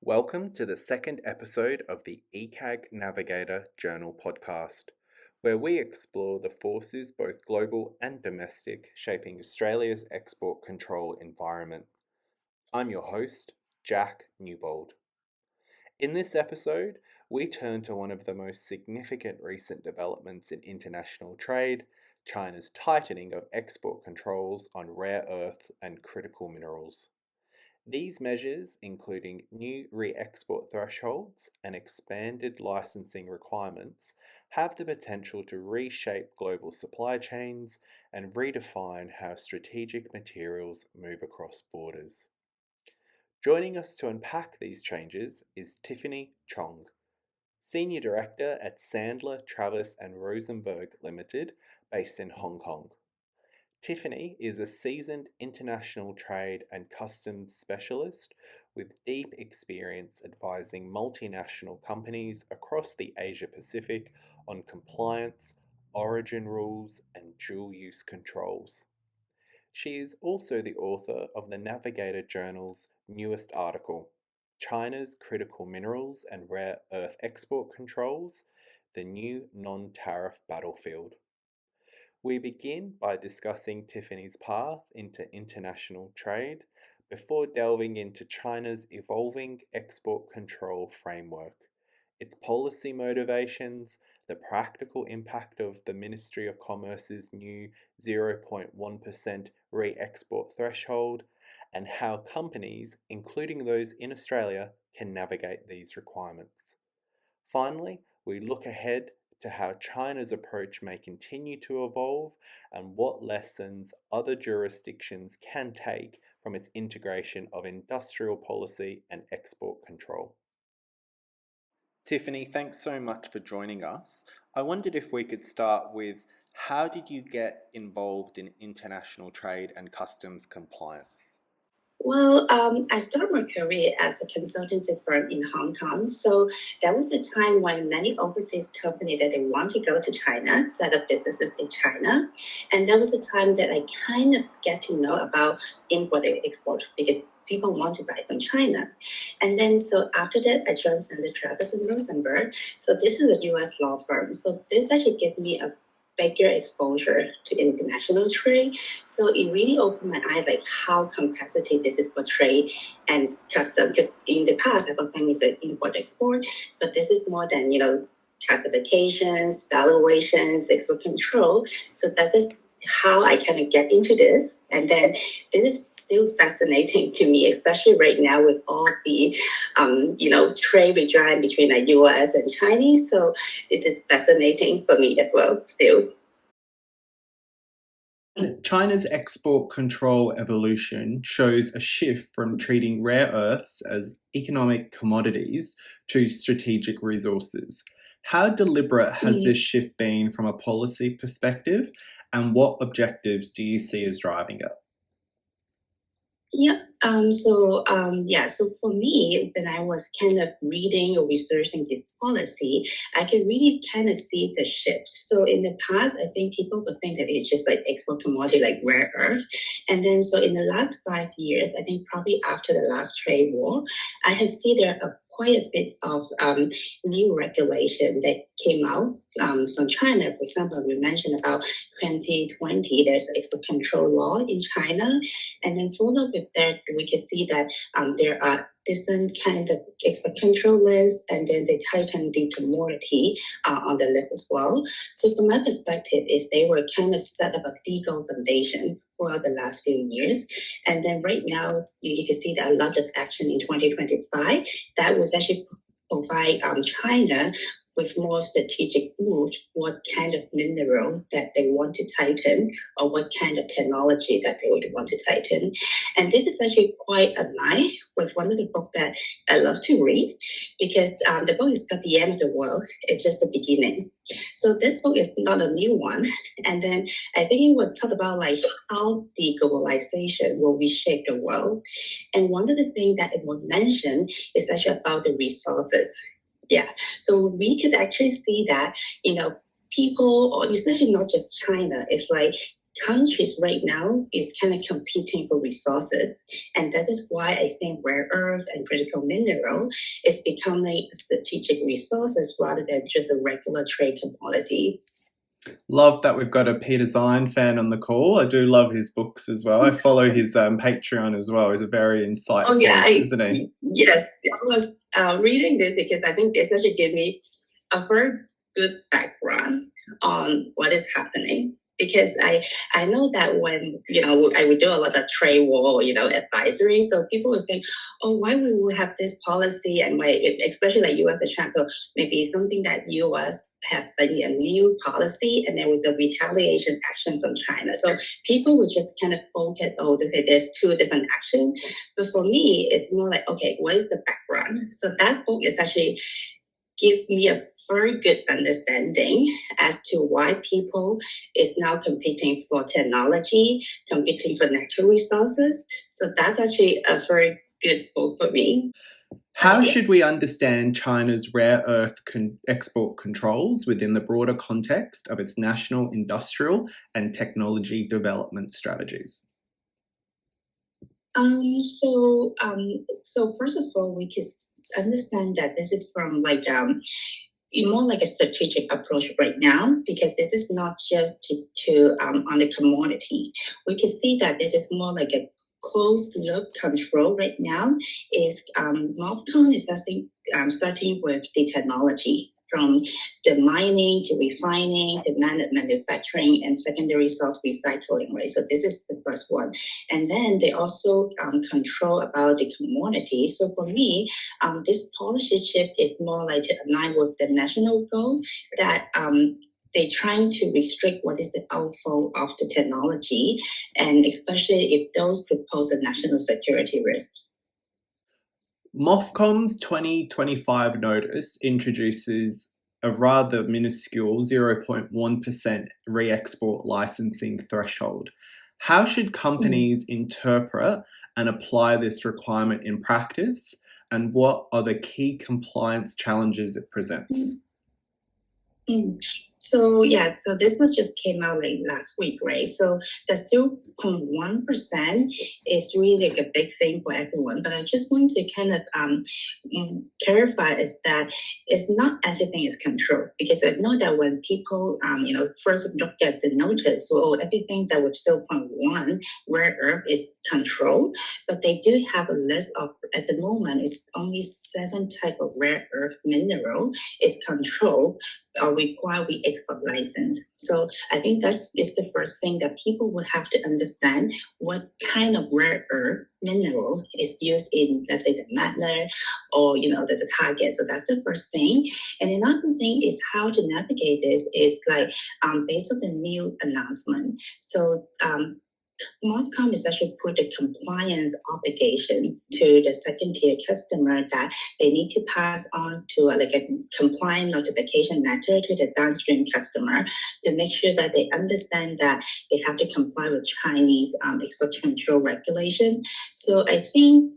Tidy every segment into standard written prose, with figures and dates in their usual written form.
Welcome to the second episode of the ECAG Navigator Journal Podcast, where we explore the forces, both global and domestic, shaping Australia's export control environment. I'm your host, Jack Newbould. In this episode, we turn to one of the most significant recent developments in international trade, China's tightening of export controls on rare earth and critical minerals. These measures, including new re-export thresholds and expanded licensing requirements, have the potential to reshape global supply chains and redefine how strategic materials move across borders. Joining us to unpack these changes is Tiffany Chong, Senior Director at Sandler Travis and Rosenberg Ltd, based in Hong Kong. Tiffany is a seasoned international trade and customs specialist with deep experience advising multinational companies across the Asia Pacific on compliance, origin rules, and dual use controls. She is also the author of the Navigator Journal's newest article, China's Critical Minerals and Rare Earth Export Controls, the New Non-Tariff Battlefield. We begin by discussing Tiffany's path into international trade before delving into China's evolving export control framework, its policy motivations, the practical impact of the Ministry of Commerce's new 0.1% re-export threshold, and how companies, including those in Australia, can navigate these requirements. Finally, we look ahead to how China's approach may continue to evolve and what lessons other jurisdictions can take from its integration of industrial policy and export control. Tiffany, thanks so much for joining us. I wondered if we could start with, how did you get involved in international trade and customs compliance? Well, I started my career as a consultancy firm in Hong Kong. So that was a time when many overseas companies that they want to go to China, set up businesses in China. And that was a time that I kind of get to know about import and export because people want to buy from China. And then so after that, I joined Sandler Travis and Rosenberg. So this is a US law firm. So this actually gave me a bigger exposure to international trade. So it really opened my eyes, like how competitive this is for trade and custom. Because in the past, I thought things like import-export, but this is more than, classifications, valuations, export control. So that is how I kind of get into this. And then this is still fascinating to me, especially right now with all the, trade withdrawal between the U.S. and Chinese. So this is fascinating for me as well, still. China's export control evolution shows a shift from treating rare earths as economic commodities to strategic resources. How deliberate has this shift been from a policy perspective, and what objectives do you see as driving it? Yeah. So for me, when I was kind of reading or researching the policy, I could really kind of see the shift. So in the past, I think people would think that it's just like export commodity, like rare earth. And then so in the last 5 years, I think probably after the last trade war, I have seen there are quite a bit of new regulation that came out from China. For example, we mentioned about 2020, there's an export control law in China. And then followed with that, we can see that there are different kind of export control lists, and then they tighten the commodity on the list as well. So from my perspective, is they were kind of set up a legal foundation for the last few years. And then right now, you can see that a lot of action in 2025, that was actually provide China with more strategic move, what kind of mineral that they want to tighten, or what kind of technology that they would want to tighten. And this is actually quite aligned with one of the books that I love to read, because the book is called The End of the World. It's just the beginning. So this book is not a new one. And then I think it was talked about like how the globalization will reshape the world. And one of the things that it will mention is actually about the resources. Yeah, so we could actually see that, people, or especially not just China, it's like countries right now is kind of competing for resources. And that is why I think rare earth and critical mineral is becoming strategic resources rather than just a regular trade commodity. Love that we've got a Peter Zine fan on the call. I do love his books as well. I follow his Patreon as well. He's a very insightful, isn't he? Yes, I was reading this because I think this actually gave me a very good background on what is happening. Because I know that when, I would do a lot of trade war, advisory. So people would think, oh, why would we have this policy? And why, especially like U.S. and China, so maybe something that U.S. have a new policy and there was a retaliation action from China. So people would just kind of focus, okay, there's two different actions. But for me, it's more like, okay, what is the background? So that book is actually give me a very good understanding as to why people is now competing for technology, competing for natural resources. So that's actually a very good book for me. How should we understand China's rare earth export controls within the broader context of its national industrial and technology development strategies? So first of all, we can understand that this is from more like a strategic approach right now, because this is not just to on the commodity. We can see that this is more like a closed loop control right now. Is MOFCOM is starting with the technology, from the mining to refining, the manufacturing, and secondary source recycling, right? So this is the first one. And then they also control about the commodity. So for me, this policy shift is more like to align with the national goal that they're trying to restrict what is the outflow of the technology, and especially if those could pose a national security risk. MOFCOM's 2025 notice introduces a rather minuscule 0.1% re-export licensing threshold. How should companies interpret and apply this requirement in practice, and what are the key compliance challenges it presents? So this was just came out like last week, right? So the 0.1% is really like a big thing for everyone. But I just want to kind of clarify is that it's not everything is controlled, because I know that when people first look at the notice, so everything that with 0.1 rare earth is controlled, but they do have a list of, at the moment, it's only 7 type of rare earth mineral is controlled or require re-export license. So I think that's is the first thing that people would have to understand, what kind of rare earth mineral is used in, let's say, the magnet or the target. So that's the first thing. And another thing is how to navigate this is like based on the new announcement. So MOFCOM is actually put a compliance obligation to the second tier customer that they need to pass on to a compliant notification letter to the downstream customer to make sure that they understand that they have to comply with Chinese export control regulation. So I think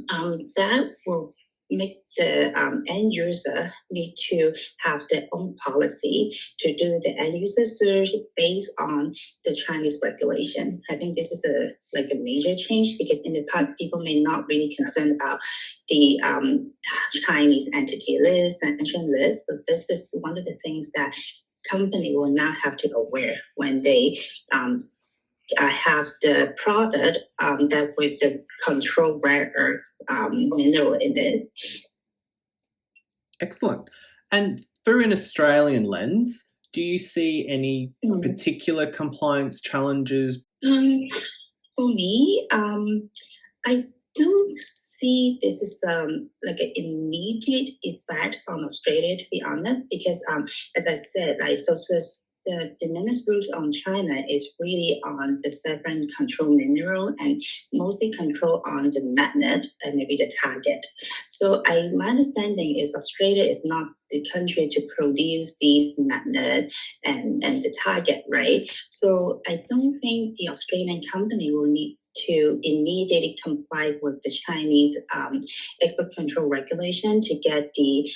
that will make the end user need to have their own policy to do the end user search based on the Chinese regulation. I think this is a major change, because in the past people may not really concerned about the Chinese entity list, sanction list, but this is one of the things that company will now have to aware when they have the product that with the controlled rare earth mineral in it. Excellent. And through an Australian lens, do you see any particular compliance challenges? For me, I don't see this is like an immediate effect on Australia, to be honest, because as I said, the menace route on China is really on the 7 control mineral, and mostly control on the magnet and maybe the target. So my understanding is Australia is not the country to produce these magnet and the target, right? So I don't think the Australian company will need to immediately comply with the Chinese export control regulation to get the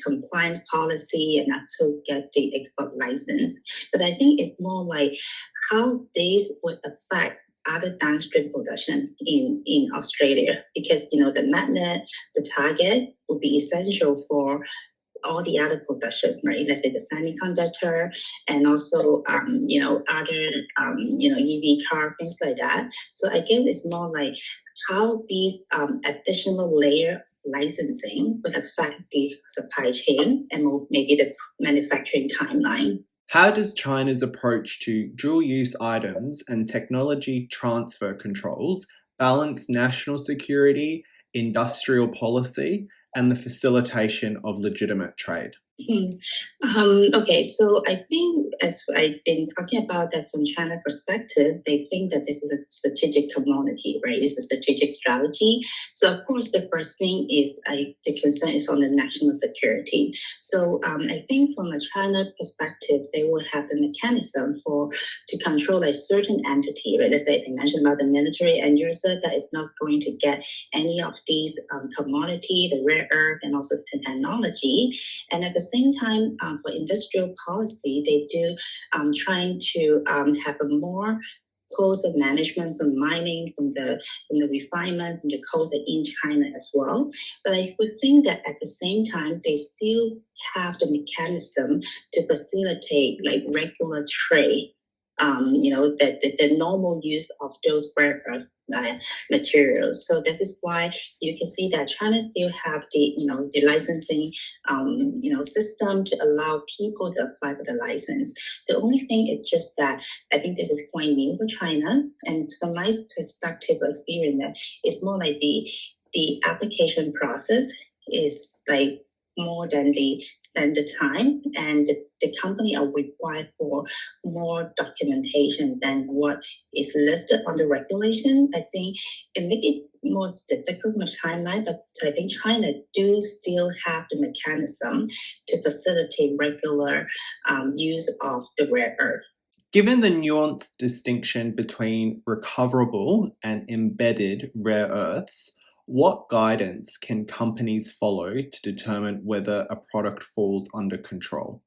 compliance policy and also get the export license. But I think it's more like how this would affect other downstream production in Australia, because the magnet, the target would be essential for all the other production, right? Let's say the semiconductor and also, other, EV car, things like that. So I guess it's more like how these additional layer licensing would affect the supply chain and maybe the manufacturing timeline. How does China's approach to dual-use items and technology transfer controls balance national security, industrial policy, and the facilitation of legitimate trade? Okay, so I think as I've been talking about that from China perspective, they think that this is a strategic commodity, right? It's a strategic strategy. So of course, the first thing is the concern is on the national security. So I think from a China perspective, they will have a mechanism to control a certain entity, right? Let's say I mentioned about the military end user that is not going to get any of these commodity, the rare earth, and also the technology. And at the same time, for industrial policy, they do trying to have a more closer management from mining, from the refinement, from the coal in China as well. But I would think that at the same time, they still have the mechanism to facilitate like regular trade. The normal use of those rare earth materials. So this is why you can see that China still have the licensing system to allow people to apply for the license. The only thing is just that I think this is quite new for China, and from my perspective or experience, it's more like the application process is like more than the standard time, and the company are required for more documentation than what is listed on the regulation. I think it makes it more difficult with timeline, but I think China do still have the mechanism to facilitate regular use of the rare earth. Given the nuanced distinction between recoverable and embedded rare earths, what guidance can companies follow to determine whether a product falls under control?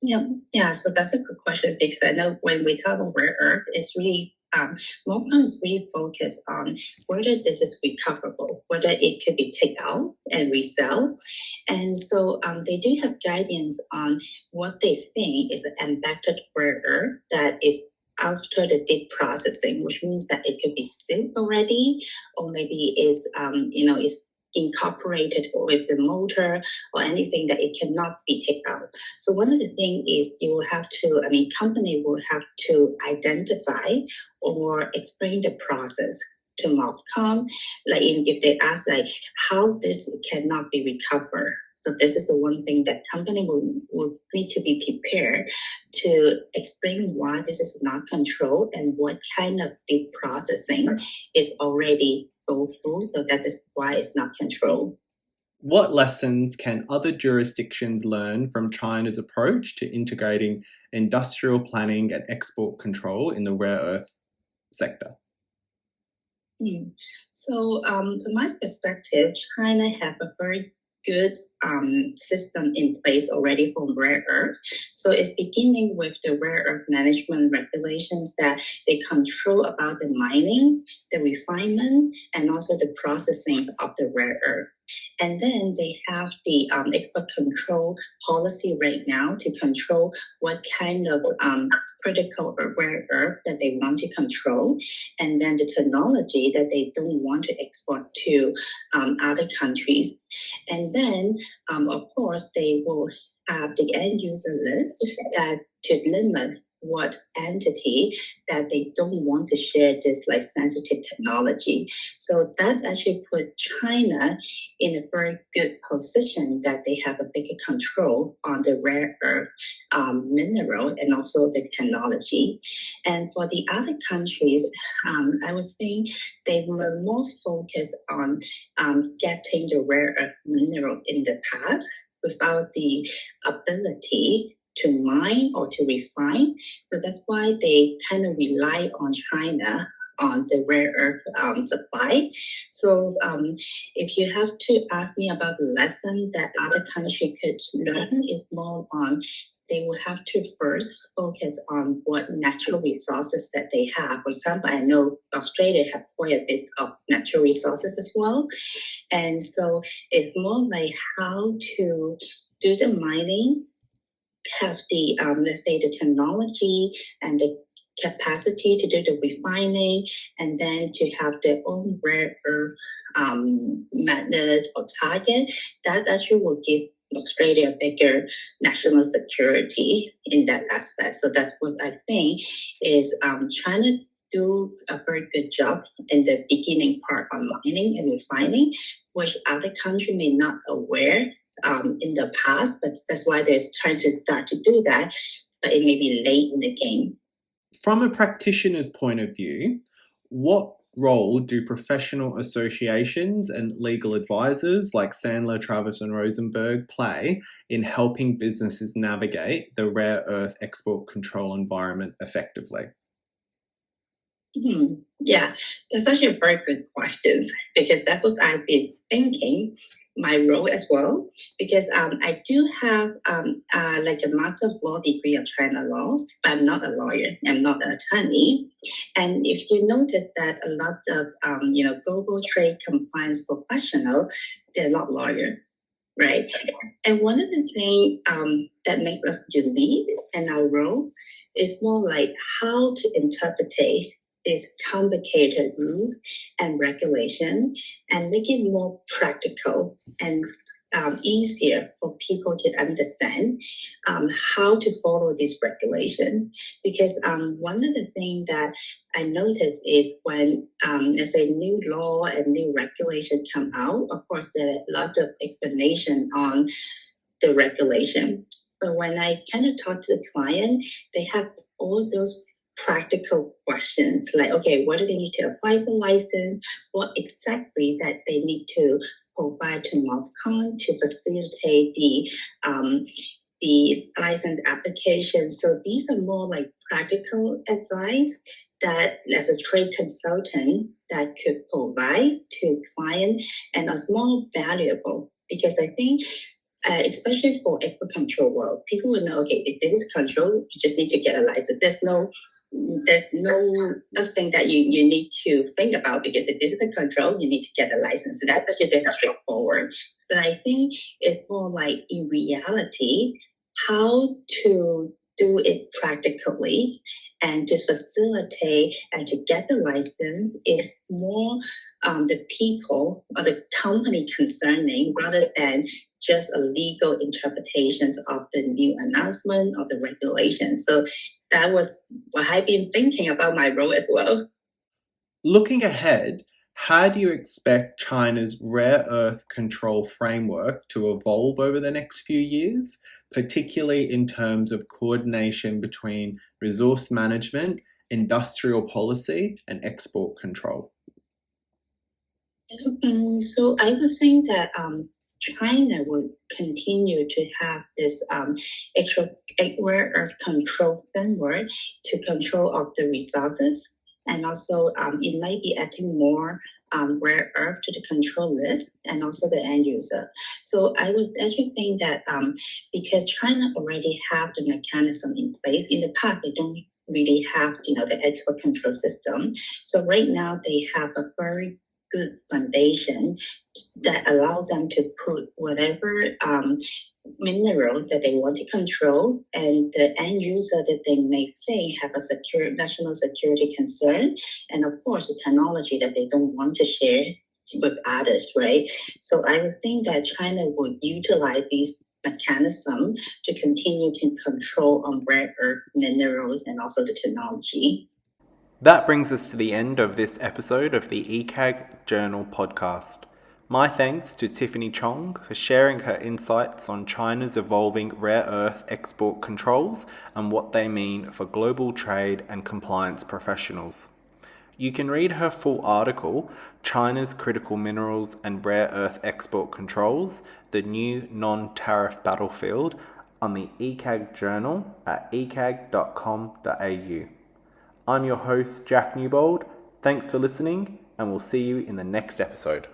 Yeah. So that's a good question, because I know when we talk about rare earth, it's really MOFCOM is really focused on whether this is recoverable, whether it could be taken out and resell. And so they do have guidance on what they think is an embedded rare earth that is after the deep processing, which means that it could be sealed already, or maybe is incorporated with the motor or anything that it cannot be taken out. So one of the things is company will have to identify or explain the process to MOFCOM, if they ask how this cannot be recovered. So this is the one thing that company will need to be prepared to explain why this is not controlled and what kind of deep processing is already go through. So that is why it's not controlled. What lessons can other jurisdictions learn from China's approach to integrating industrial planning and export control in the rare earth sector? So from my perspective, China have a very good system in place already for rare earth. So it's beginning with the rare earth management regulations that they control about the mining, the refinement, and also the processing of the rare earth. And then they have the export control policy right now to control what kind of critical or rare earth that they want to control, and then the technology that they don't want to export to other countries. And then, of course, they will have the end user list that to limit what entity that they don't want to share this sensitive technology. So that actually put China in a very good position that they have a bigger control on the rare earth mineral and also the technology. And for the other countries, I would think they were more focused on getting the rare earth mineral in the past without the ability to mine or to refine. So that's why they kind of rely on China on the rare earth supply. So if you have to ask me about the lesson that other country could learn, is more on they will have to first focus on what natural resources that they have. For example, I know Australia have quite a bit of natural resources as well. And so it's more like how to do the mining, have the, let's say, the technology and the capacity to do the refining, and then to have their own rare earth method or target. That actually will give Australia bigger national security in that aspect. So that's what I think is China do a very good job in the beginning part on mining and refining, which other countries may not aware in the past, but that's why they're trying to start to do that, but it may be late in the game. From a practitioner's point of view, what role do professional associations and legal advisors like Sandler, Travis and Rosenberg play in helping businesses navigate the rare earth export control environment effectively? Yeah, that's actually a very good question, because that's what I've been thinking my role as well, because I do have like a Master of Law degree of China law, but I'm not a lawyer. I'm not an attorney. And if you notice that a lot of global trade compliance professional, they're not lawyers, right? And one of the things that makes us unique in our role is more like how to interpret these complicated rules and regulation and make it more practical and easier for people to understand how to follow this regulation. Because one of the things that I noticed is when, let's say, new law and new regulation come out, of course, there are a lot of explanation on the regulation. But when I kind of talk to the client, they have all those practical questions like, okay, what do they need to apply for license? What exactly that they need to provide to MOFCOM to facilitate the license application? So these are more like practical advice that as a trade consultant that could provide to client and is more valuable, because I think especially for export control world, people will know, okay, if this is control, you just need to get a license. There's nothing that you need to think about, because if this is the control, you need to get a license. So that's just straightforward. But I think it's more like in reality, how to do it practically and to facilitate and to get the license is more the people or the company concerning, rather than just a legal interpretations of the new announcement or the regulation. So that was what I've been thinking about my role as well. Looking ahead, how do you expect China's rare earth control framework to evolve over the next few years, particularly in terms of coordination between resource management, industrial policy, and export control? So I would think that China would continue to have this extra rare earth control framework to control of the resources, and also it might be adding more rare earth to the control list, and also the end user. So I would actually think that because China already have the mechanism in place, in the past they don't really have the export control system. So right now they have a very good foundation that allows them to put whatever mineral that they want to control, and the end user that they may think have a national security concern, and of course the technology that they don't want to share with others, right? So I would think that China would utilize these mechanism to continue to control on rare earth minerals and also the technology. That brings us to the end of this episode of the ECAG Journal Podcast. My thanks to Tiffany Chong for sharing her insights on China's evolving rare earth export controls and what they mean for global trade and compliance professionals. You can read her full article, China's Critical Minerals and Rare Earth Export Controls, the New Non-Tariff Battlefield, on the ECAG Journal at ecag.com.au. I'm your host, Jack Newbould. Thanks for listening, and we'll see you in the next episode.